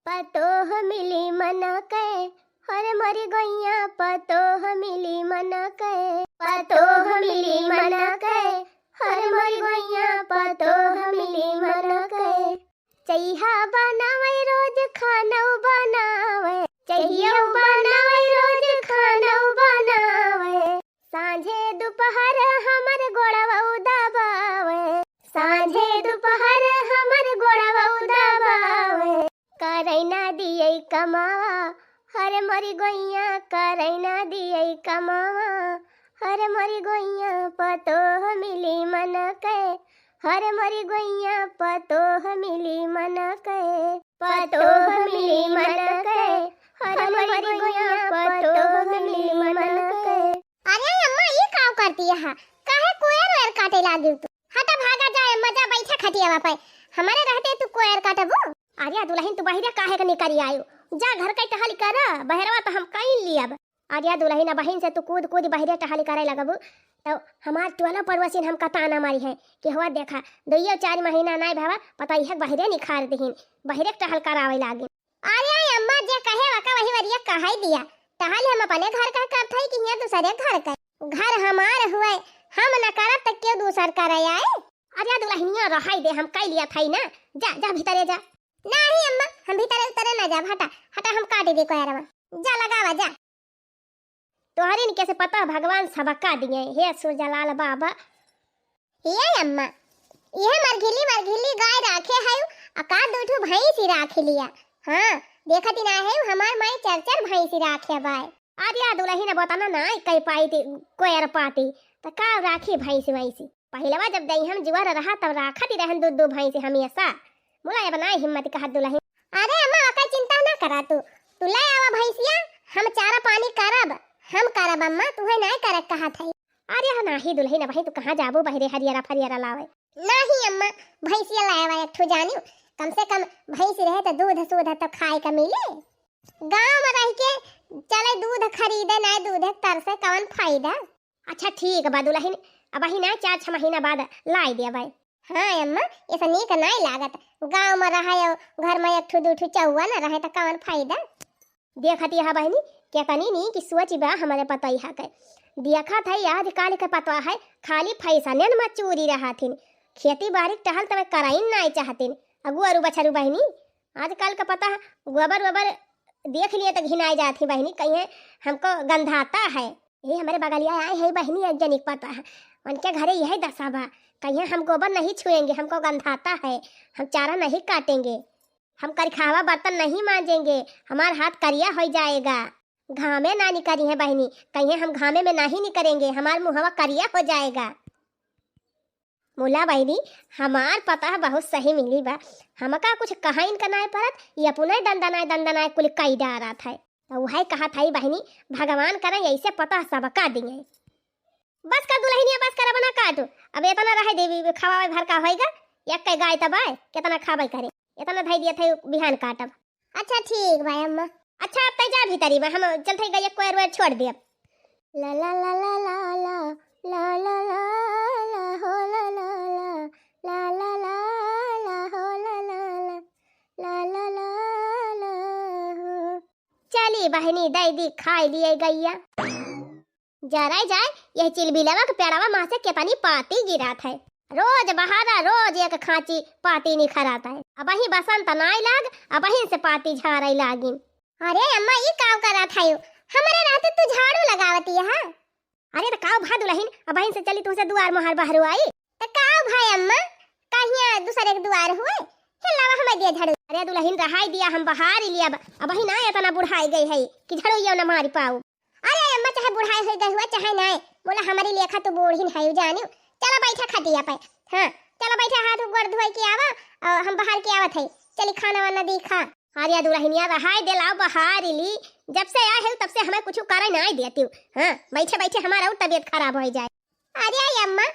पतोह मिली मन के हर मरी गैया पतोह मिली मन के पतोह मिली मन के हर मरी गैया पतोह मिली मन के चैहा बनावे रोज खाना बनावे चैया बनावे रोज खाना बनावे सांझे दोपहर हमर गोड़वा दबावे सांझे दोपहर हमर गोड़वा दबावे करैना दियै कमावा हर मरी गैया करैना दियै कमावा हर मरी गैया पतोह मिली मन के हर मरी गैया पतोह मिली मन के पतोह मिली मन के हर मरी गैया पतोह मिली मन के। अरे अम्मा ये काम करती है काहे कोयर वेर काटे लागी तू हटा भागा जाए मजा बैठा खटिया पे हमारे रहते तू कोयर काटबो। अरे दुल्हन तू बहिरे काहे के निकरी आयो जा घर के टहल कर बहरवा तो हम कहीं लियाब। अरे दुल्हन बहन से तू कूद कूद बहिरे टहल करे लगबू तो हमार टोला पड़ोसी हमका ताना मारी है कि हुआ देखा 2-4 महीना नहीं भावा पता यह बहिरे निखार दहीन बहिरे टहल करावे लागे। अरे अम्मा जे कहे वका वही वरिया कहाई दिया टहल हम अपने घर का करथई कि यहाँ दूसरे घर का घर हमार हुए हम न करब तक क्यों दूसर करे आए। अरे दुल्हनिया रहाई दे हम कई लिया थई ना जा जा भीतरे जा। नहीं अम्मा हम भीतर उतरे ना जा हटा हटा हम काट दे कोयरवा जा लगावा जा। तोहरी ने कैसे पता भगवान सबका दिए हे सूरजलाल बाबा। ये अम्मा ये मरघिली गाय राखे है अकार दूठू भैंस ही राख लिया। हां देखत ना है हमार माई चरचर भैंस ही राखे बाय। आदिया दुल्ही ने बताना ना कई पाई थी कोयर पाती तो का राखी भैंस वैसी पहलवा जब दई हम जुआर रहा तब राखती रहन दो भैंस हमेशा मुला ये बनाई हिम्मत कहा दुल्हन। अरे अम्मा का चिंता ना करा तू ले आवा भैंसिया हम चारा पानी करब हम करब अम्मा तुहे नहीं करक कहा थई। अरे नाही दुल्हन भाई तू कहां जाबो बहरे हरियारा फरियारा लावे। नहीं अम्मा भैंसिया लावा एक ठो जानी कम से कम भैंस रहे तो दूध सूध तो खाए का मिले गांव में रह के चले दूध खरीदे ना दूध तरसे कौन फायदा। अच्छा ठीक बा दुल्हन अब ही ना 4-6 महीना बाद लाई दे भाई। हाँ अम्मा ऐसा नीक नहीं लागत गांव में रहे घर में एक ठो दू ठो चौवा ना रहे तो कौन फायदा। देखती है बहनी क्या कनी नी कि सोच बा हमारे पता ही है देखा था आज काल के पता है खाली फैसने में चोरी रहा थी खेती बाड़ी टहल तब कराइन नहीं चाहतीन अगुआरू बछरू बहनी आजकल का पता है गोबर वोबर देख लिए तो घिनाई जाती बहनी कहीं हमको गंधाता है। ये हमारे बगलिया आए है बहनी एक जनिक पता है उनके घरे यही दशा बा कहीं हम गोबर नहीं छुएंगे हमको गंधाता है हम चारा नहीं काटेंगे हम करखावा बर्तन नहीं मांजेंगे हमारा हाथ करिया हो जाएगा घामे ना निकरी है बहनी कहीं हम घामे में नहीं निकलेंगे हमारा मुहवा करिया हो जाएगा। मुला बहनी हमार पता बहुत सही मिली बा हमका कुछ कहा इनका नहीं परत ये अपने दंदनाए कुल कई डारा था तो वही कहा था बहनी भगवान करे ऐसे पता सबका दिए। बस कर दुल्हनिया बस कर बना काटू अब इतना रहे देवी खावा भर का होएगा एक कई गाय तब आए कितना खावे करे इतना धई दिया थे बिहान काटब। अच्छा ठीक भाई अम्मा अच्छा अब तय जा भीतरी में हम चलते गए कोयर वर छोड़ दे। ला ला ला ला ला ला ला ला ला हो ला ला ला ला ला ला हो ला ला ला ला ला ला। चली बहनी दी खाई लिए गैया जरा जाए यह चिलबिलवा के पेड़वा माँ से कितनी पाती गिरा था रोज बहारा रोज एक खांची पाती निखराता है अब ही बसंत नाई लाग अब ही से पाती झाड़ई लागी। अरे अम्मा ये काम करा था हमारे रहते तू झाड़ू लगावती है। अरे तो काव भा दुल्हन अब ही से चली तुमसे दुआर मोहर बाहर आई तो काव भाई अम्मा कहिया दूसरे के दुआर हुए हिलावा हमें दिया झाड़ू। अरे दुल्हन रहाई दिया हम बाहर लिया अब ही ना इतना बुढ़ाई गई है कि झाड़ू ये न मारी पाऊ। अरे अम्मा चाहे बुढ़ाई हो गई हुआ चाहे नहीं बोला हमारी लेखा तो बूढ़ी है जानी चलो बैठा खटिया पे। हाँ चलो बैठा हाथ गोड़ धोई के आवा और हम बाहर के आवत है चली खाना वाना दिखा। अरे दुल्हनिया रहाई दे लाओ बाहर ली जब से आए है तब से हमें कुछ करे नहीं देती। हाँ बैठे बैठे हमारा और तबीयत खराब हो जाए। अरे अम्मा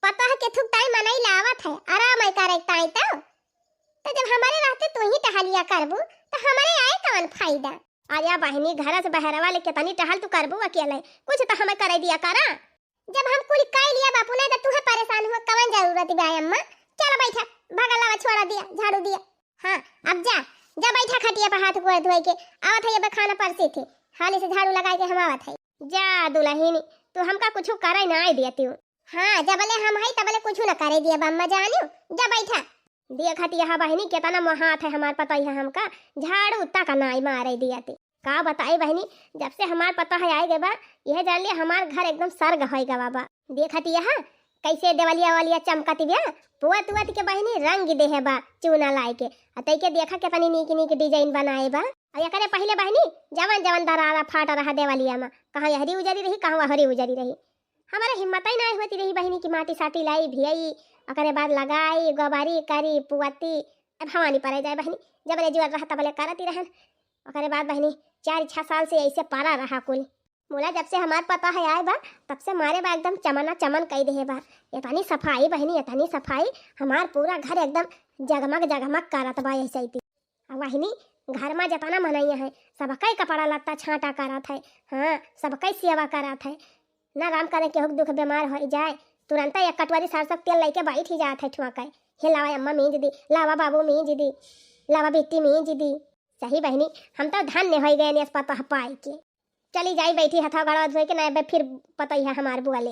पता है कि थुक टाइम नहीं लावत है आराम है करे ताई तो जब हमारे रहते तू ही टहलिया करबू तो हमारे आए कौन फायदा। अरे बहनी घर से बहरा वाले कितनी टहल तू करबू अकेले कुछ तो हमें करे दिया करा जब हम कुल कई लिया बापू ने तो तू परेशान हुआ कवन जरूरत है अम्मा। चलो बैठा भगला छोड़ा दिया झाड़ू दिया। हाँ अब जा जा बैठा खटिया पर हाथ गोड़ धोए के आवत है। अब खाना परसी थी हाली से झाड़ू लगाए के हम आवत है। जा दुल्हन तू हमका कुछ करे ना आई दिया तू। हाँ जबले हम है तबले कुछ ना करे दिया बम्मा जानियो। जा बैठा दिया खटिया हा बहनी केतना महात है हमार पता है हमका झाड़ू तक नाई मारे दिया ती का बताई बहनी। जब से हमार पता है आए गए बा यह जान लिया हमार घर एकदम सर्ग है गा बाबा। देख खटिया हा कैसे देवलिया वालिया चमकती बिया पुआ तुआ के बहनी रंग दे है बा चूना लाई के अतई के देखा केतनी नीक नीक डिजाइन बनाए बा। और करे पहले बहनी जवन जवन दरारा फाट रहा देवलिया में कहाँ हरी उजरी रही कहाँ हरी उजरी रही। हमारे हिम्मत ही नहीं होती रही बहनी की माटी साटी लाई भियई अकरे बाद लगाई गोबारी करी पुआती अब भवानी पर जाए बहनी जब ले जुआ रहा तबले करती रहन। अकरे बाद बहनी 4-6 साल से ऐसे पारा रहा कुल मोला जब से हमार पता है आए बा तब से मारे बा एकदम चमना चमन कई दे बा। इतनी सफाई बहनी इतनी सफाई हमार पूरा घर एकदम जगमग जगमग करत बा ऐसे ही। अब बहनी घर में जतना मनैया है सबका कपड़ा लत्ता छाटा करत है। हाँ सबका सेवा करत है ना राम करे के दुख बीमार हो जाए तुरंत एक कटोरी सरसों तेल लेके बैठ ही जात है ठुआके हे लावा अम्मा मींज दी लावा बाबू मींज दी लावा बेटी मींज दी। सही बहनी हम तो धन्य हो गए इस पता पाई के। चली जाई बैठी हथा गड़वा धोए के ना फिर पता ही है हमार बुआले।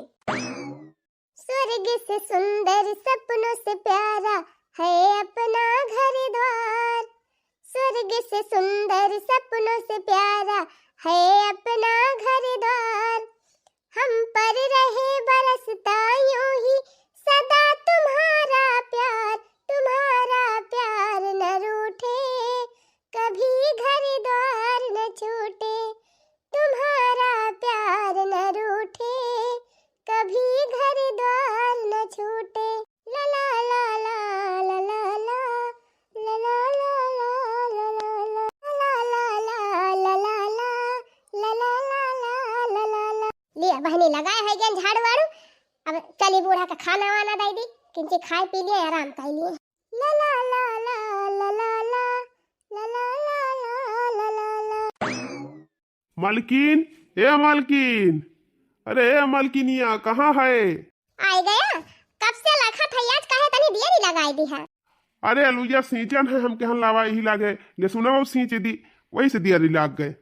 स्वर्ग से सुंदर सपनों से प्यारा है अपना घर द्वार। स्वर्ग से सुंदर सपनों से प्यारा है अपना घर द्वार। हम पर रहे बरसता यूं ही सदा तुम्हारा प्यार न रूठे कभी घर द्वार न छूटे। तुम्हारा प्यार न रूठे कभी घर द्वार न छूटे। ला ला ला ला ला ला ला ला ला ला ला लिया बहनी लगाए है गेन झाड़ू वाड़ू। अब चली बूढ़ा का खाना वाना दे दी किंची खाए पी लिए आराम कर लिए। ला ला ला ला ला ला ला ला ला ला ला ला। मालकिन ए मालकिन अरे मालकिनिया कहाँ है? आ गया कब से लखा था आज काहे तनी देरी लगाई दी है। अरे अलुया सींचन है हम कहन लावा ही लागे ले सुना वो सींच दी वही से देरी लाग गए।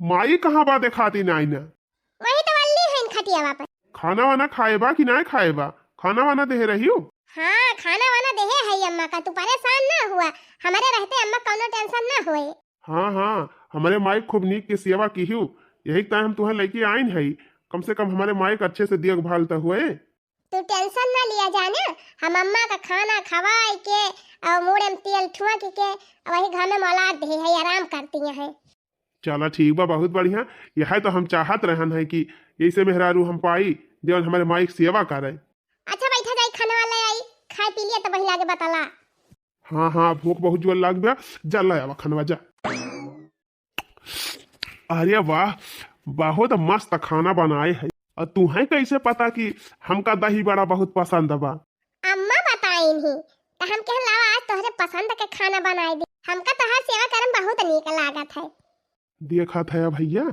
माई कहाँ बा दिखाती नाई ना वही तो वल्ली है इन खटिया वापस। खाना वाना खाएबा कि ना खाएबा? खाना वाना दे रही हो? हाँ खाना वाना देहे है अम्मा का तू परेशान ना हुआ हमारे रहते अम्मा कोनो टेंशन ना होए। हाँ हाँ हमारे माई खूब नीक के सेवा की हूँ यही टाइम तुम्हें लेके आइन है कम से कम हमारे माई का अच्छे से देखभाल तो हुए। तू टेंशन ना लिया जाना हम अम्मा का खाना खवाई के और मुड़े में तेल ठुआ के वही घर में मौला दे है आराम करती है। चला ठीक बा बहुत बढ़िया। यह तो हम चाहत रहन है कि ऐसे मेहरारू हम पाई जो हमारे माई की सेवा करे। अच्छा बैठा जाई खाना वाला आई खाए पी लिया तो वही लागे बताला। हाँ हाँ भूख बहुत जोर लाग गया जा लाया खनवा जा। अरे वाह बहुत मस्त खाना बनाए है और तुम्हें कैसे पता कि हमका दही बड़ा बहुत पसंद बा? अम्मा बताइन ही तो हम कह लावा आज तोहरे पसंद के खाना बनाई दी हमका तोहर सेवा करम बहुत नीक लागत है। देखा था भैया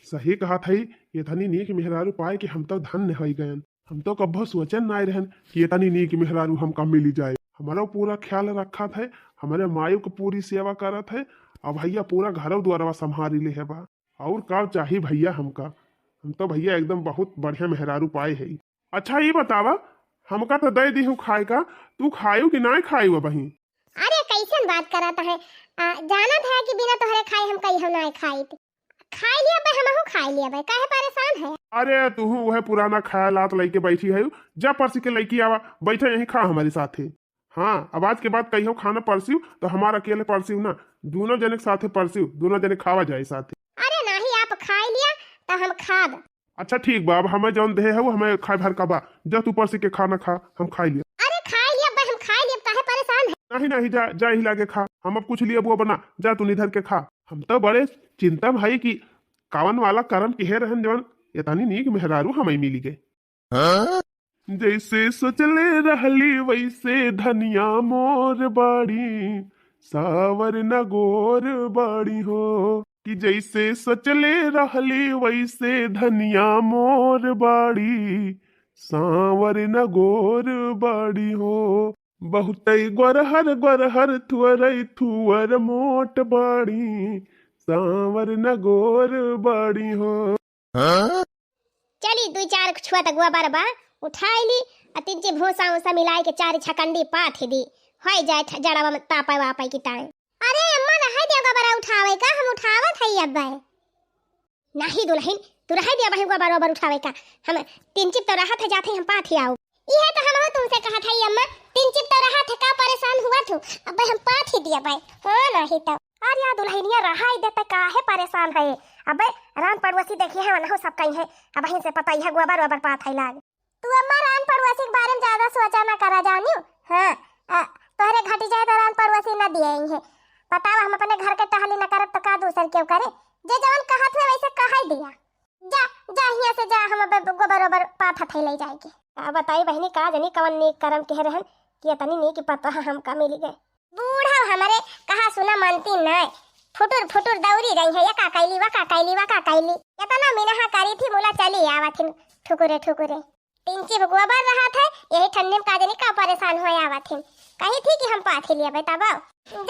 सही कहा था ये तनी नीक मेहरारू पाए कि हम तो धन्य हो गए। हम तो कभी सोचन ना रहन कि ये तनी नीक मेहरारू हमका मिली जाए। हमारा पूरा ख्याल रखा था हमारे मायू को पूरी सेवा करा था और भैया पूरा घर द्वारा संभाली ले है बा और का चाहिए भैया हमका। हम तो भैया एकदम बहुत बढ़िया मेहरारू पाए है। अच्छा ये बतावा हमका तो दे दी हूँ खाए का तू खायू कि ना खायू बही? अरे कैसन बात करता है जाना था कि बिना तोहरे खाए हम कहीं ना खाई थी खाई लिया बे हमहु खाई लिया बे काहे परेशान है। अरे तू वह पुराना ख्यालात लेके बैठी है जा परसी के लड़की आवा बैठे यही खा हमारे साथ है। हाँ अब आज के बाद कहीं खाना परस्यू तो हमारा अकेले परस्यू ना दोनों जने साथे परस्यू दोनों जने खावा जाए साथे। अरे नहीं आप खाई लिया तो हम खा दो। अच्छा ठीक बा अब हमें जौन दे है वो हमें खाए भर का बा जा तू परसी के खाना खा हम खाई लिया। अरे खाई लिया बे हम खाई लिया काहे परेशान है। नहीं नहीं जा जा ही लाके खा हम अब कुछ लिए वो बना जा तू निधर के खा। हम तो बड़े चिंता भाई की कावन वाला कर्म की है रहन जवन इतनी नीक मेहरारू हमें मिली गए। जैसे सोचले रहली वैसे धनिया मोर बाड़ी सावर न गोर बाड़ी हो कि जैसे सोचले रहली वैसे धनिया मोर बाड़ी सावर न गोर बाड़ी हो। बहुत ग्वरहर थुअर थुअर मोट बड़ी सांवर न गोर बड़ी हो। चली 2-4 छुआ तक गुआ बार बा उठाई ली आ 3 भूसा उसा मिलाई के 4 छकंडी पाथ दी होई जाए जड़ावा में तापा वापा की टाइम। अरे अम्मा रहा देगा बरा उठावे का हम उठावत हई अब नहीं दुल्हन तू रहा दे बहिन को बराबर उठावे का हम 3 चिप तो राहत है जाते हम पाथी आओ इहे तो हम तुमसे कहा था अम्मा 3 चिप तो राहत है का परेशान हुआ तू अब हम पाथी दिया भाई हां नहीं तो अरे यार दुल्हनिया रहा ही देता काहे परेशान है अब रान पड़ोसी देखिए है ना सब कहीं है अब वहीं से पता ही है गोबर वबर पाथ है लाग तू अम्मा रान पड़ोसी के बारे में ज्यादा सोचा ना करा जानियो। हां तोहरे घटी जाए तो रान पड़ोसी ना दिए है बताओ हम अपने घर के टहली न करब तो का दूसर क्यों करे जे जवन कहत है वैसे कह दिया जा जा हिया से जा हम गोबर वबर पाथ थे ले जाएगी। का बताई बहनी का जनी कवन नीक करम कह रहन कि तनी नीक पता हमका मिल गए बूढ़ा हमारे कहा सुना मानती नहीं फुटुर फुटुर दौरी रही है या का कैली इतना मिनहा करी थी बोला चली आवत थी ठुकुरे ठुकुरे 3 चिप गोबर रहा था यही ठंडे में काजनी का परेशान हो आवत थी कही थी कि हम पाथी लिया बताओ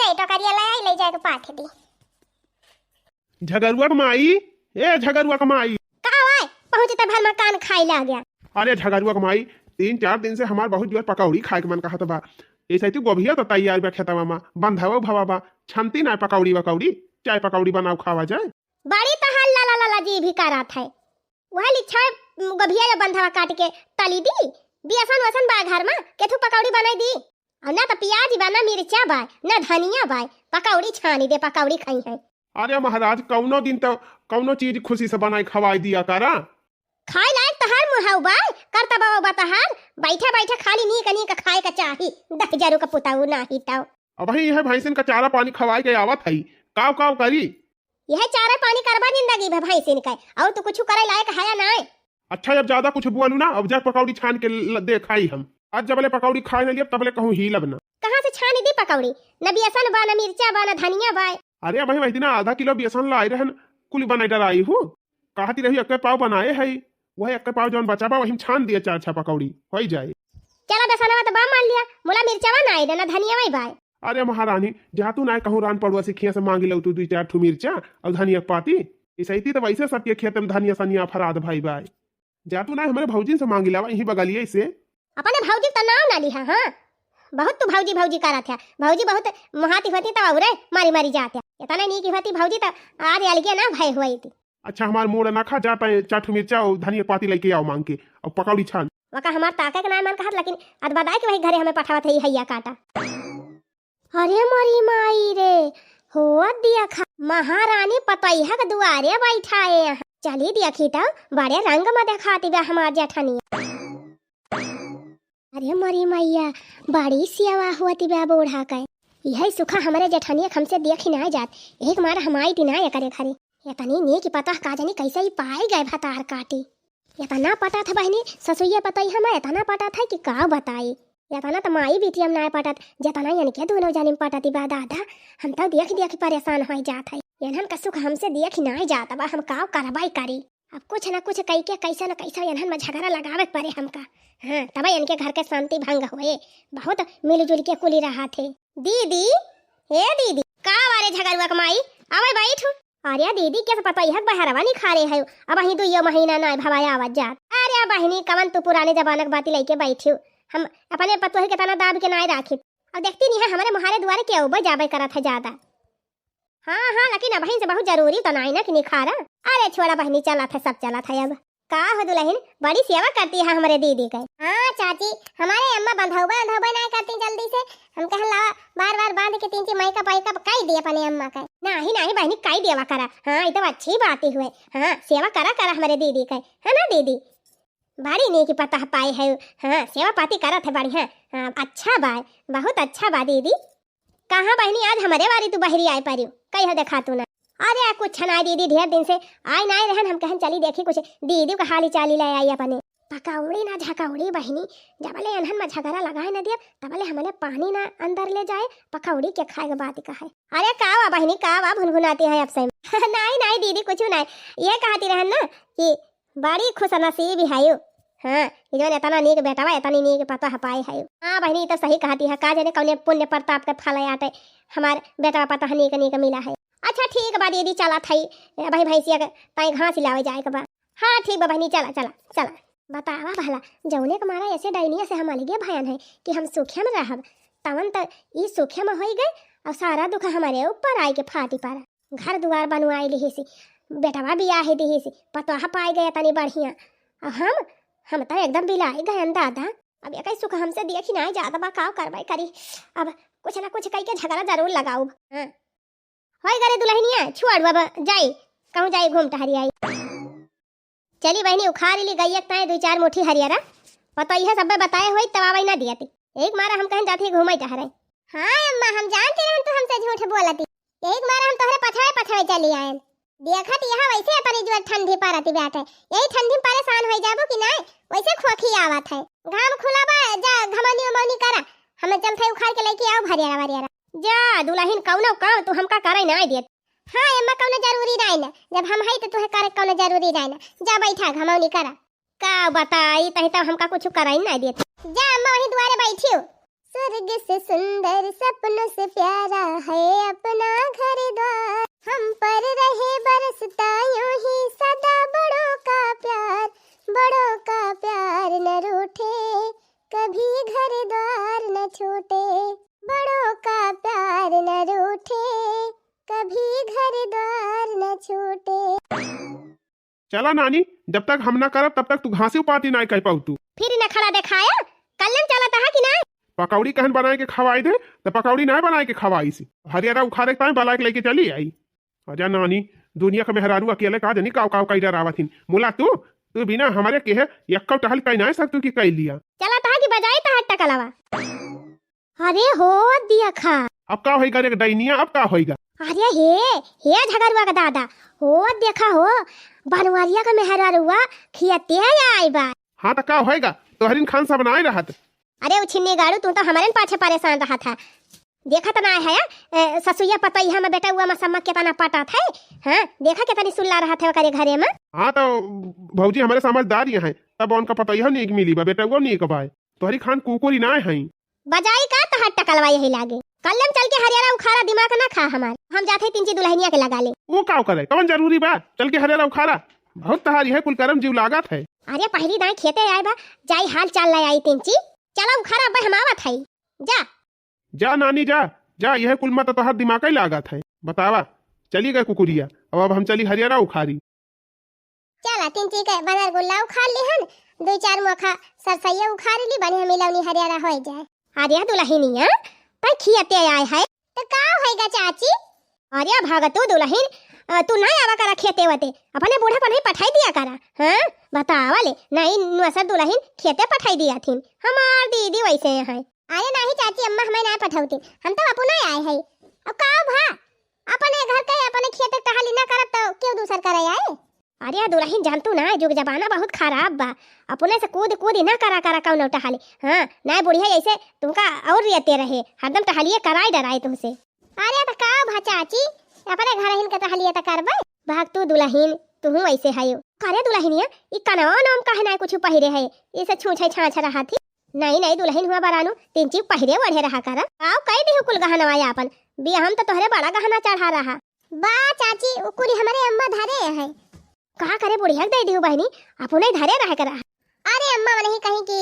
जई तो करिया ले जाए तो पाथी दी झगरुआ कमाई ए झगरुआ कमाई का आए पहुंचे तो भर मकान खाई ला गया। अरे झगरुआ कमाई 3-4 दिन से हमार बहुत जोर पकौड़ी खाए के मन कहत बा ऐसे तू गोभिया तो तैयार बा खेतवा में बंधावा भवा बा छमती ना पकौड़ी वकौड़ी चाय पकौड़ी बनाओ खावा जाए बड़ी तो हल्ला ला ला ला जी भी करत है वह लिच्छा गोभिया या बंधावा काट के तली दी बेसन वसन बा घर में केथु पकौड़ी बनाई दी और ना तो प्याज बा ना मिर्चा बा ना धनिया बा पकौड़ी छानी दे पकौड़ी खाई है। अरे महाराज कौनो दिन तो कौनो चीज खुशी से बनाई खवाई दिया करा खाई लायक तहार मुहाउ बा करता बाबा बताहार बैठे बैठे खाली नी का खाए का चाही 10,000 का पुताऊ नाही ताऊ अब ही यह भैंसन का चारा पानी खवाई के आवत है काव काव करी यह चारा पानी करबा जिंदगी भर भैंसिन का और तू कुछ करे लायक है या ना। अच्छा जब ज्यादा कुछ बोलू ना अब जा पकौड़ी छान के दे खाई हम आज जबले पकौड़ी खाए न लिया तबले कहूं हिलब ना कहां से छानी दी पकौड़ी न बेसन बा न मिर्चा बा न धनिया बा। अरे भाई वही दिना आधा किलो बेसन लाई रहन कुल बनाई डराई हूँ कहती रही अक्के पाव बनाए है वही अक्के पाव जौन बचा बा वही छान दिया 4-6 पकौड़ी हो जाए। चला बेसनवा तो बा मान लिया मोला मिर्चावा ना आई न धनिया वही बा। अरे महारानी जा तू ना कहूं रान पड़ुआ से खिया से मांगी लो तू 2-4 ठू मिर्चा और धनिया पाती ऐसे तो वैसे सबके खेत में धनिया सनिया फराद भाई बाय जा तू ना हमारे भौजी से मांगी लावा यही बगलिए से अपने भौजी का नाम ना लिहा। हां बहुत तू भौजी भौजी करा था भौजी बहुत महाती होती तो औरे मारी मारी जाते इतना नी की होती भौजी तो आज अलगे ना भाई हुई थी। अच्छा हमार मोड़ ना खा जाता है 4 ठू मिर्चा और धनिया पाती लेके आओ मांग के और पकौड़ी छान वका हमार ताका के नाम मन कहत लेकिन अद बदाई के वही घरे हमें पठावत है हैया काटा। अरे मोरी माई रे हो दिया खा महारानी पतैया के दुआरे बैठाए यहाँ चली दिया खीटा बड़े रंग में दिखाती बा हमार जेठानी। अरे मोरी मैया बड़ी सियावा होती बा बूढ़ा के यही सुखा हमारे जेठानिया हमसे देख ना जात एक मार हमारी दिना करे खरी इतनी नी की पता का जानी कैसे ही पाए गए भतार काटी इतना पता था बहनी ससुइया पताई हमें इतना पता था कि का बताई इतना तो माई बीती हम ना पटत जितना यानी के दोनों जानी पटती बा दादा हम तो देख परेशान हो जात है यहन का सुख हमसे देख ना जाता बा हम का करवाई करी अब कुछ ना कुछ कई के कैसा न कैसा यहन में झगड़ा लगावे पड़े हमका। हाँ तब इनके घर के शांति भंग हुए बहुत मिलजुल के कुली रहा थे। दीदी हे दीदी का वारे झगड़ुआ कमाई आवे बैठू अरे दीदी के पता यह बहरवा नहीं खा रहे है अब अही 2 महीना ना भवाया आवाज जात। अरे बहनी कवन तू पुराने जमाना की बाती लेके बैठी हम अपने पतोही के तना दाब के नाय राखी अब देखती नहीं है हमारे मुहारे द्वारे के ऊपर जाबे करत है ज्यादा। हाँ लेकिन बहन से बहुत जरूरी तो नहीं ना कि निखारा। अरे छोड़ा बहनी चला था सब चला था अब का हो दुल्हन बड़ी सेवा करती है हमारे दीदी के। हाँ चाची हमारे अम्मा बंधौबा नहीं करती जल्दी से हम कह ला बार बांध के 3 मई का पाई का कई दिया अपने अम्मा का नहीं बहनी कई देवा करा। हाँ ये तो अच्छी बात ही हुए। हाँ सेवा करा हमारे दीदी का है ना दीदी बड़ी नहीं की पता पाई है। हाँ सेवा पाती करत है बढ़िया। हाँ अच्छा बा बहुत अच्छा बा दीदी। कहाँ बहनी आज हमारे बारी तू बहरी आए पारी कही हो देखा तू ना। अरे कुछ ना दीदी ढेर दिन से आए ना रहन हम कहन चली देखी कुछ दीदी का हाली चाली ले आई अपने पकौड़ी ना झकौड़ी बहनी जबले अनहन में झगड़ा लगाए न दिया तबले हमारे पानी ना अंदर ले जाए पकौड़ी के खाए के बात का है। अरे कावा बहनी कावा भुनभुनाती है अब से नहीं दीदी कुछ नहीं ये कहती रहन ना कि बड़ी खुश नसीब है हाँ ये जो इतना नीक बेटावा इतनी नीक पता हपाई है। हाँ बहनी तो सही कहती है, का जाने कौने पुण्य प्रताप के फल आटे हमार बेटावा पता नीक नीक मिला है। अच्छा ठीक बा दीदी चला थई भाई भैंसिया के ताई घास लावे जाए के बा। हाँ ठीक बा बहनी चला चला चला। बतावा भला जौने के मारा ऐसे डायनिया से हम अलगे भयन है कि हम सुखे में रहब, तवन तक ई सुखे में हो गए और सारा दुख हमारे ऊपर आई के फाटी पारा। घर दुआर बनवाई ली सी, बेटवा बियाह दी सी, पतोहा पाई गए तनी बढ़िया। और हम तो एकदम बिलाई गए दादा। अब ये सुख हमसे देखी ना ज्यादा बा का करवाई करी, अब कुछ ना कुछ कई के झगड़ा जरूर लगाऊ। हाँ होई गरे दुल्हनिया छुआड़ बाबा जाई कहूँ जाई घूम टहरी आई। चली बहनी उखाड़ ली गई एक 2-4 मुट्ठी हरियरा पता यह सब बताए हुई तवाई ना दिया थी। एक मारा हम कहीं जाते घूमे टहरे। हाँ अम्मा हम जानते रहे तू हमसे झूठ बोलती, एक मारा हम तोहरे पछाए पछाए चली आए। देखत यहाँ वैसे अपनी जो ठंडी परती बैठे, यही ठंडी परेशान हो जाबो कि नहीं वैसे खोखी आवत है। घाम खुला बा जा घमनी उमनी करा, हमें चलते उखाड़ के लेके आओ भरियारा भरियारा। जा दुल्हन कौनो काम तू हमका करे ना देत। हाँ अम्मा कौनो जरूरी नहीं ना, जब हम है तो तुहे करे कौनो जरूरी नहीं ना। जा बैठा घमौनी करा। का बताई तही तो हमका कुछ कराई नहीं देत। जा अम्मा वहीं द्वारे बैठी हो। स्वर्ग से सुंदर सपनों से प्यारा है अपना घर द्वार, हम पर रहे बरसता यूं ही सदा। बड़ों का प्यार न रूठे, कभी घर द्वार न छूटे। बड़ों का प्यार न रूठे, कभी घर द्वार न छूटे। चला नानी, जब तक हम ना करब तब तक तू घासी उपाती ना कह पाऊ। तू फिर न खड़ा दिखाया कल्लम चलता है कि नहीं। पकौड़ी कहन बनाए के खवाई दे तो पकौड़ी ना बनाए के खवाई सी, हरियारा उखाड़े के बला के लेके चली आई। अजा नानी दुनिया के मेहरारू अकेले का जनी काव काव कई डरावथिन मुला तू बिना हमारे के है यक्कव टहल कई ना सकतू की कई लिया। चला था कि बजाई था हट्टा कलावा। अरे हो दिया खा अब का होएगा रे दैनिया, अब का होएगा। अरे हे झगड़ुआ का दादा हो देखा हो बनवारिया का मेहरारुआ खियते आई बा। हाँ तो का होएगा, तोहरिन खान सा बनाए रहत। अरे उछिन्नी गाड़ू तू तो हमारे पाछे परेशान रहा था, देखा तो ना है ससुया पतैया में बेटा हुआ मसम्मा केतना पटा था। हाँ देखा कितनी सुल्ला रहा था करे घरे में। हाँ तो भौजी हमारे समझदार यहाँ है, तब उनका पतैया नहीं मिली बा बेटा वो नहीं कबाए, तोहरी खान कुकुरी ना है। बजाई का तो हट्टा कलवा यही लागे, कल्लम चल के हरियारा उखाड़ा दिमाग ना खा हमार। हम जाते 3 दुल्हनिया के लगा ले। वो का करे कौन जरूरी बा, चल के हरियारा उखाड़ा बहुत तहारी है, कुल करम जीव लागत है। अरे पहली दाई खेते आए बा जाई हाल चाल लाई आई 3 चला उखाड़ा बे हमावत है। जा जा नानी जा जा, यह कुल मत तोहर दिमाग ही लागत है। बतावा चली गए कुकुरिया, अब हम चली हरियारा उखाड़ी। चला 3 के बनर गुल्ला उखाड़ ली हन, 2-4 मोखा सरसैया उखाड़ ली बनी मिलौनी हरियारा हो जाए। अरे दुल्हनिया तै खियते आए है तो का होएगा चाची। अरे भागतू दुल्हन तू नहीं आवा करा खेते वते, अपने बूढ़ा पर नहीं पठाई दिया करा। हाँ बतावा ले नहीं नुसर दुल्हन खेते पठाई दिया थी, हमार दीदी वैसे है। अरे नहीं चाची अम्मा हमें नहीं पठाउती, हम तो अपने आए है। अब का भा अपने घर के अपने खेते टहली ना करत तो क्यों दूसर करे आए। अरे दुल्हन जानतू ना जुग जमाना बहुत खराब बा, अपने से कूद कूद ना करा करा कौन टहली। हाँ ना बुढ़िया ऐसे तुमका और रहते रहे हरदम टहलिए कराई डराए तुमसे। अरे तो का भा चाची अपने घर हिन के टहलिए तो करबे। भाग तू दुल्हन तू ऐसे हायो करे दुल्हनिया ई कनवा नाम काहे ना कुछ पहिरे है, इसे छूछे छाछ रहा थी। नहीं दुल्हन हुआ बरानु 3 चीज पहिरे बढ़े रहा करा। आओ कई दिहु कुल गहना आया अपन बिया हम तो तोहरे बड़ा गहना चढ़ा रहा। बा चाची उकुरी हमारे अम्मा धरे है, कहा करे बुढ़िया दे दियो बहनी अपने धरे रह करा। अरे अम्मा नहीं कहीं कि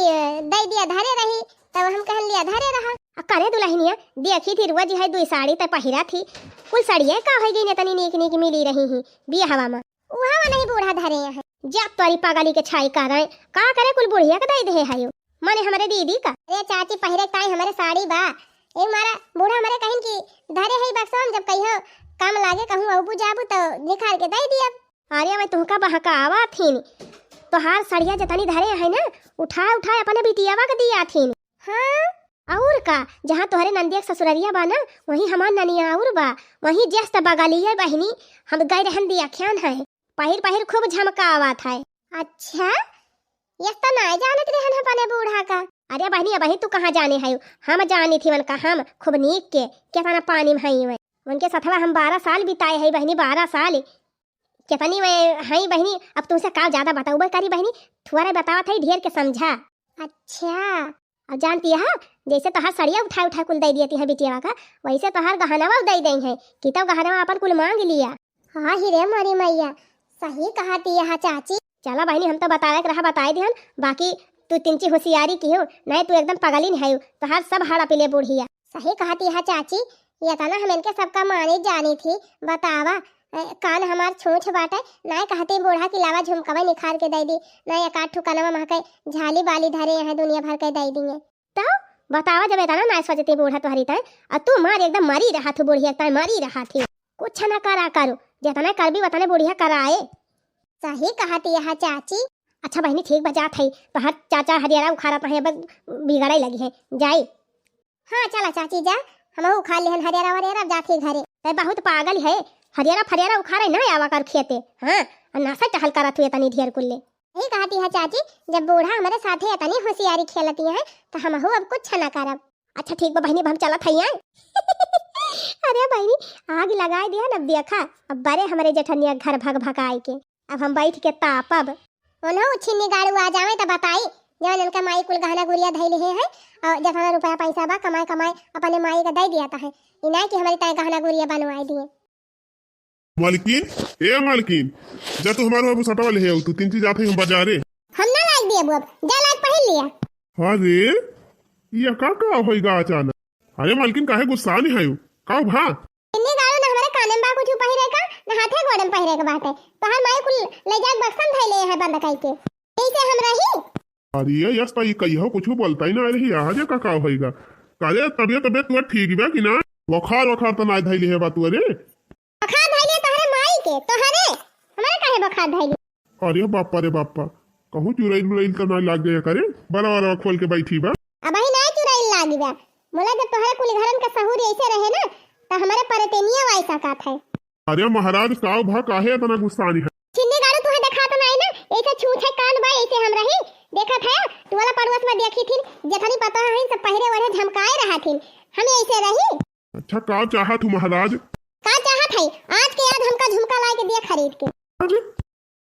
दे दिया धरे रही तब हम कह लिया धरे रहा। करे दुल्हनिया देखी थी रुआ जी है 2 साड़ी त पहिरा थी, कुल साड़ियां का हो गई तनी नीक नीक मिली रही ही बिया हवा में। उहावा नहीं बूढ़ा धरे है जब तोरी पागली के छाई कर रहे का करे कुल बुढ़िया के दे है माने हमारे दीदी का। अरे चाची पहिरे ताई हमारे साड़ी बा, एक मारा बूढ़ा हमारे कहीं की धरे है बक्सों जब कहियो काम लागे कहूं अबू जाबू तो निकाल के दे दिया। अरे मैं तुमका बहकावा थी तो हार सड़िया जतनी धरे है ना उठा उठा अपने बिटियावा के दिया थी। हाँ और का जहाँ तोहरे नंदिया ससुररिया बा ना वहीं हमार ननिया और बा, वहीं जस्ट बगलिया बहनी हम गए रहन दिया ख्यान है, पहिर खूब झमकावा था। अच्छा ये तो नहीं जानत रहन अपने बूढ़ा का। अरे बहनी अब तू कहाँ जाने है, हम जानी थी उनका हम खूब नीक के कितना पानी में है उनके सथवा हम 12 साल बिताए है बहनी 12 साल कितनी मैं हई बहनी, अब तुमसे का ज्यादा बताऊबे करी बहनी, थुआरे बतावा था ढेर के समझा। अच्छा अब जानती है जैसे तोहार सड़िया उठा उठा कुल दे दियती है बिटिया का, वैसे तोहार गहनावा दे दें है कि तब गहनावा अपन कुल मांग लिया। हाँ ही रे मोरी मैया, सही कहती है चाची। चला बहनी हम तो बतावे के रहा बताए दिहन, बाकी तू तिंची होशियारी की हो, नहीं तू एकदम पगलिन है, तोहार सब हड़ा पिले बूढ़िया। सही कहती है चाची, ये था ना हम इनके सबका मानी जानी थी। बतावा कान हमार छूछ बाटे, नहीं कहती बूढ़ा की लावा झुमकावा निखार के दे दी, नहीं एक आठ ठुकाना महके झाली बाली धरे यहाँ दुनिया भर के दे दिए। तो बतावा जब इतना ना सोचती बूढ़ा तुम्हारी तय, और तू मार एकदम मरी रहा थी बुढ़िया तय, मरी रहा थी। कुछ ना करा करो, जितना कर भी वतने बुढ़िया कराए। सही कहती है चाची। अच्छा बहनी ठीक बजात है, तो हर चाचा हरियारा उखाड़ा तो है, बस बिगड़े लगी है जाए। हाँ चला चाची जा, हम उखाड़ लिहन हरियारा वरियारा जाते घरे। तय बहुत पागल है, हरियारा फरियारा उखाड़े ना आवा कर खेते। हाँ नासा टहल करत हुए तनी ढेर कुल्ले। यही कहती है चाची, जब बूढ़ा हमारे साथे इतनी होशियारी खेलती है तो हम अब कुछ ना करब। अच्छा ठीक बा बहनी, हम चलत है। अरे बहनी आग लगाए दिया न, देखा अब बड़े हमारे जेठनिया घर भग भगाए के, अब हम बैठ के तापब। ओनहु छिन्नी गाड़ू आ जावे तो बताई, जवन इनका माई कुल गहना गुड़िया धैले है और जितना रुपया पैसा बा कमाए कमाए अपने माई का दे दिया है, इना कि हमारी तय गहना गुड़िया बनवाई दिए। मालकिन ए मालकिन, जा तू हमारे बाबू सटावा ले आओ, तू तीन चीज आते हम बाजारे। हम ना लाग दिए बुआ, जा लाग पहन लिया। अरे ये का होइगा अचानक? अरे मालकिन काहे गुस्सा नहीं है का भा? इन्नी गाड़ू ना हमारे काने में बा कुछ पहिरे का, ना हाथे गोड़े में पहिरे के बाटे, तो हर माई कुल ले जाके बक्सम धैले है बंद कई के, ऐसे हम रही। अरे यस ताई कहियो कुछ बोलता ही ना रही, आज का होइगा? काले तबियत तू ठीक बा कि ना? बुखार तो ना धैले है बा तू? अरे बुखार धैले तोहरे माई के, तोहरे हमारे काहे बुखार धैले? अरे बापा रे बापा, कहूं चुरैल मुरैल तो ना लाग गया करे, बड़ा खोल के बैठी बा। अब ही ना चुरैल लागी बा, मोला जब तोहरे कुल घरन का सहूर ऐसे रहे ना तो हमारे परतेनिया वैसा का था। अरे महाराज काव भा काहे इतना गुस्सा नहीं है? छिन्नी गाड़ू तुहे देखा तो नहीं ना, ऐसे छूछे कान बा ऐसे हम रही देखा था, तू वाला पड़ोस में देखी थी जथनी पता है सब पहरे वरे झमकाए रहा थी, हम ऐसे रही। अच्छा का चाहत हूँ महाराज? का चाहत है आज के याद हमका झुमका ला के दिया खरीद के।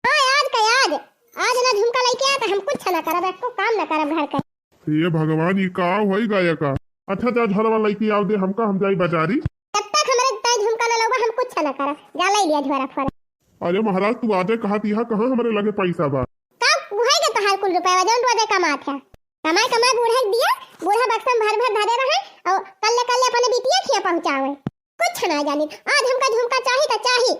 हाँ याद का याद, आज ना झुमका लेके आया तो हम कुछ ना करब, एको काम ना करब घर का। ये भगवान ये का होई गाया का? अच्छा जा झोरवा लेके आओ दे हमका, हम जाई बाजारी। जब तक हमारे तय झुमका ना लोगा हम कुछ ना करब, जा ले लिया झोरा फर। अरे महाराज तू आजे कहा तिहा कहाँ हमारे लगे पैसा बा? का बुहाई के तहार कुल रुपया जौन रोजे कमात है, कमाई बूढ़ा दिया, बूढ़ा बक्सम भर धरे रहे और कल अपने बिटिया खिया पहुंचावे, कुछ ना जानी। आज हमका झुमका चाही तो चाही।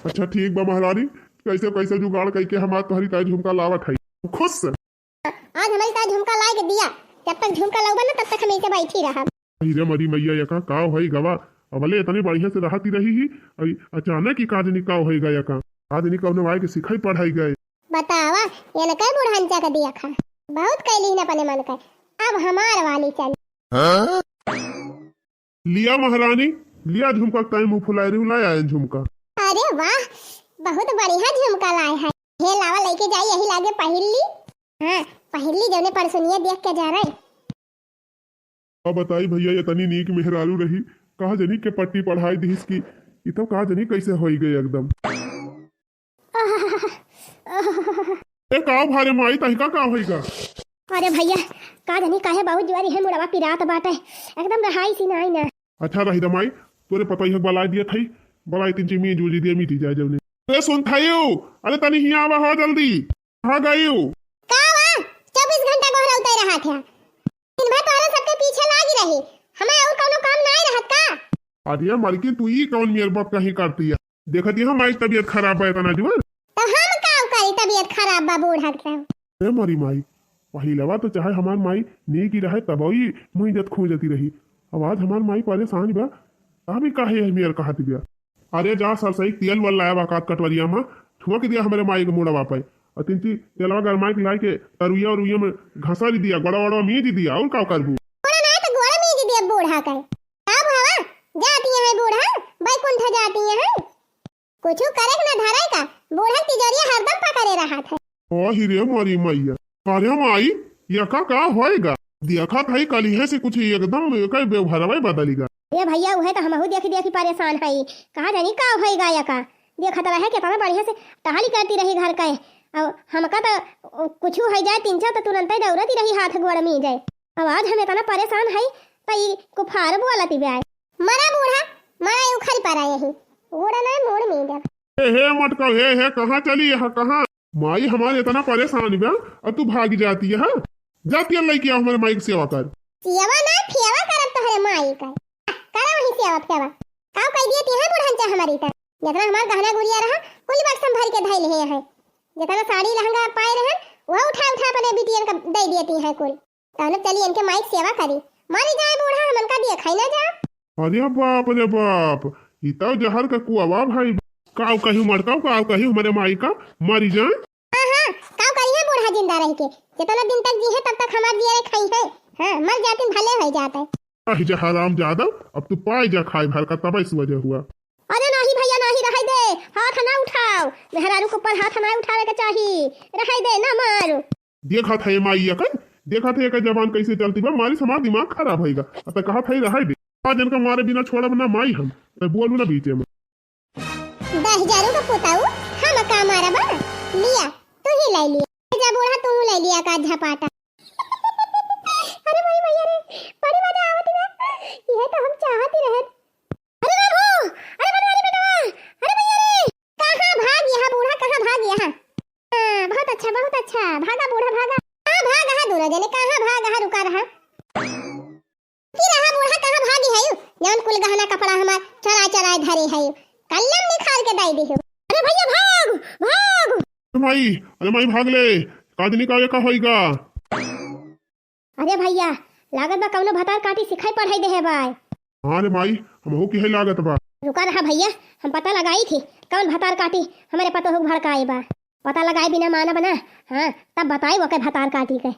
अच्छा ठीक बा महारानी, कैसे कैसे जुगाड़ करके हमार तोहरी ताई झुमका लावत है, खुश। आज हमारी ताई झुमका ला के दिया, जब तक झुमका लौबा ना तब तक हम ऐसे बैठी रहा। हीरे मरी मैया यका का होई गवा, अबले इतनी बढ़िया से रहती रही ही, अचानक ही काजनी का होई गया का? आदमी कौन वाई के सिखाई पढ़ाई गए? बतावा ये न कई बुढ़ांचा का दिया खा, बहुत कैली न अपने मन का, अब हमार वाली चल। लिया महारानी लिया झुमका, टाइम मुंह फुलाए रू लाया झुमका। अरे वाह बहुत बढ़िया झुमका लाए है, हे लावा लेके जाई यही लागे पहिर ली। हाँ पहिर ली जौने परसुनिया देख के जा रहे। अब बताई भैया ये तनी नीक मेहरारू रही, कहा जनी के पट्टी पढ़ाई दी इसकी, ये तो कहा जनी कैसे होई गई एकदम। ए का भारे माई तहिका का होईगा? अरे भैया का जनी काहे बहुत जुआरी है, मुड़वा पिरात बाटे एकदम रहाई सी नहीं ना। अच्छा रही दमाई तोरे पता ही बला दिया थई, बलाई तीन चीमी जूली दिया मिटी जाए जवने। अरे सुन थायो, अरे तनी हिया आवा हो जल्दी, कहां गईयो? का वा 24 घंटा गोहरा उतर रहा था, दिन भर तोहरे सबके पीछे लागी रही, हमें और कोनो काम नहीं रहत का? अरे मालकिन तू ही कौन मेरे बाप कहीं करती है, देखत यहां माई तबीयत खराब है तना जुआ। तो हम का करी तबीयत खराब बा बूढ़ा के? ए मरी माई पहिलवा तो चाहे हमार माई नीक ही रहे तब ही मुई जत खो जती रही, अब आज हमार माई परेशान बा, अभी काहे है मेरे कहत बिया। अरे जा सर सही तेल वाल लाया बाकात कटवरिया में ठुक दिया हमारे माई के मुड़ा वापे, और तीन चीज तेलवा गरमाई के लाई के तरुइया और रुइया में घसा दिया, गड़ा वड़ा मीज दिया, और का करबू? पूरा ना तो गोड़ा मीज दिया बूढ़ा का, अब हवा जाती है बूढ़ा बैकुंठ जाती है, कुछ करे ना धरे का, बूढ़ा तिजोरिया हरदम पकड़े रहा था। ओ हिरे मारी मैया, अरे माई ये का होएगा? देखा था कल है से कुछ एकदम कई व्यवहारवा बदलेगा। ये भैया उहे तो हमहु देखी देखी परेशान हई, कहा जानी का होएगा या का, देखत रहे कितना बढ़िया से टहली करती रही घर का। अब हमका तो कुछ हो जाए तीन चार तो तुरंत ही दौड़ती रही हाथ गोड़ में जाए। अब आज हम इतना परेशान है तो ये कुफार बोलती बे मरा बूढ़ा मरा उखल पड़ा यही गोड़ा ना मोड़ में जब हे मटका हे कहाँ चली है कहाँ? माई हमारे इतना परेशान बा और तू भाग जाती है। हाँ जाती है लड़की हमारे माई की सेवा कर। सेवा ना फेवा करब तोहरे माई का करा वही सेवा फेवा काव कह दिए है बुढ़न चा हमारी त जितना हमार गहना गुड़िया रहा कुल बक्सम भर के धइल है जितना साड़ी लहंगा पाए रहे वह उठा उठा अपने बिटियन का दे देती है कुल तहन चली इनके माई सेवा करी मारी जाए बूढ़ा हमन का दिए खाई ना जा। अरे बाप ये तो जहर का कुआवा भाई। काव कहीं मटका काव कहीं हमारे माई का मारी जाए। हां काव करी है बूढ़ा जिंदा रह के जितना दिन तक जी है तब तक हमार दिए खाई है। हां मर जाते भले हो जाते अहि जा हराम ज्यादा अब तू पाए जा खाए भर का तब इस वजह हुआ। अरे नहीं भैया नहीं रह दे हाथ ना उठाओ मेहरारू के ऊपर हाथ ना उठावे के चाहिए रह दे ना मारो। देखा था माई अकन देखा था एक जबान कैसे चलती बा मारी समाज दिमाग खराब होएगा। अब कहा था रह दे आज इनका मारे बिना छोड़ा ना माई हम तो बोलू ना बीचे में 10,000 का पोताऊ हम का मारा बा लिया तू ही ले लिया जा बूढ़ा तू ले लिया का झपाटा। अरे भाई भैया रे बड़ी मजा आवती है यह तो हम चाहती रहे। अरे बाबू अरे बनवारी बेटा अरे भैया रे कहां भाग यहाँ बूढ़ा कहां भाग यहाँ। हां बहुत अच्छा भागा बूढ़ा भागा। हां भाग हां दोनों जने कहां भाग हां रुका रहा की रहा बूढ़ा कहां भागी है जौन कुल गहना कपड़ा हमार चराय धरे है कल्लम निखार के दाई दी। अरे भैया भाग अरे माई भाग ले कादनी का का होएगा। अरे भैया लागत बा कौनो भतार काटी सिखाई पढ़ाई दे है भाई। हां रे माई हमहू की है लागत बा। रुका रहा भैया हम पता लगाई थी कौन भतार काटी हमारे पतो हो भड़काए बा पता लगाए बिना माना बना। हां तब बताई वो के भतार काटी के।